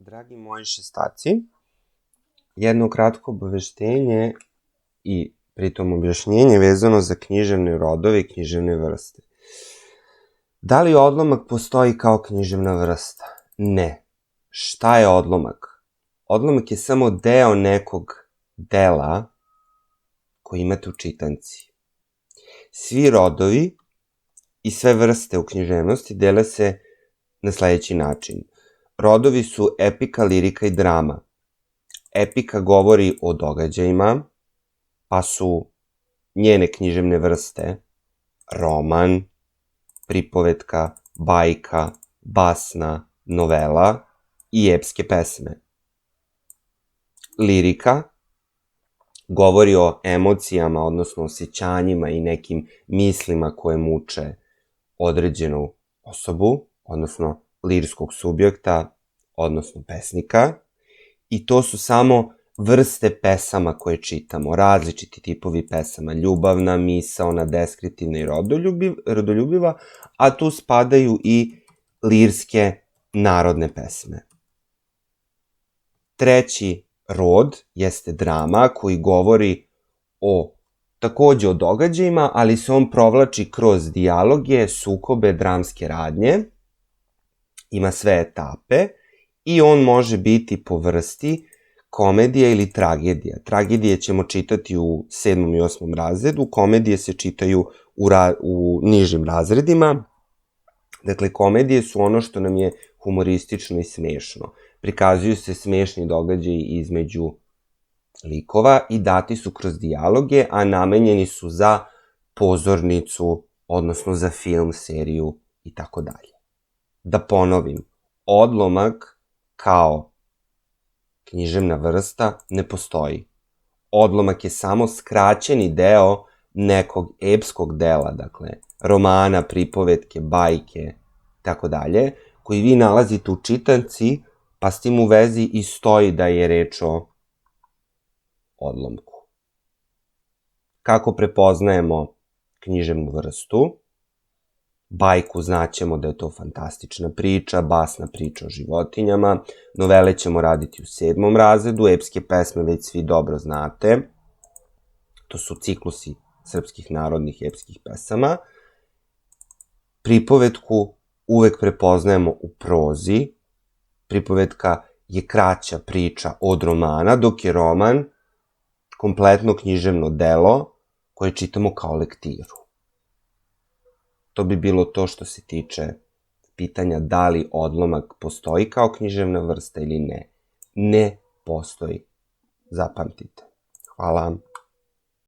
Dragi moji šestaci, jedno kratko obaveštenje i pritom objašnjenje vezano za književne rodove i književne vrste. Da li odlomak postoji kao književna vrsta? Ne. Šta je odlomak? Odlomak je samo deo nekog dela koji imate u čitanci. Svi rodovi i sve vrste u književnosti dele se na sledeći način. Rodovi su epika, lirika i drama. Epika govori o događajima, pa su njene književne vrste roman, pripovetka, bajka, basna, novela i epske pesme. Lirika govori o emocijama, odnosno osjećanjima i nekim mislima koje muče određenu osobu, odnosno lirskog subjekta, odnosno pesnika, i to su samo vrste pesama koje čitamo, različiti tipovi pesama, ljubavna, misaona, deskriptivna i rodoljubiva, a tu spadaju i lirske narodne pesme. Treći rod jeste drama koji govori takođe o događajima, ali se on provlači kroz dijaloge, sukobe, dramske radnje, ima sve etape i on može biti po vrsti komedija ili tragedija. Tragedije ćemo čitati u 7. i 8. razredu, komedije se čitaju u nižim razredima. Dakle, komedije su ono što nam je humoristično i smešno. Prikazuju se smešni događaji između likova i dati su kroz dijaloge, a namenjeni su za pozornicu, odnosno za film, seriju i tako dalje. Da ponovim, odlomak kao književna vrsta ne postoji. Odlomak je samo skraćeni deo nekog epskog dela, dakle, romana, pripovetke, bajke, tako dalje, koji vi nalazite u čitanci, pa s tim u vezi i stoji da je reč o odlomku. Kako prepoznajemo književnu vrstu? Bajku znaćemo da je to fantastična priča, basna priča o životinjama, novele ćemo raditi u 7. razredu, epske pesme već svi dobro znate, to su ciklusi srpskih narodnih epskih pesama. Pripovetku uvek prepoznajemo u prozi, pripovetka je kraća priča od romana, dok je roman kompletno književno delo koje čitamo kao lektiru. To bi bilo to što se tiče pitanja da li odlomak postoji kao književna vrsta ili ne. Ne postoji. Zapamtite. Hvala.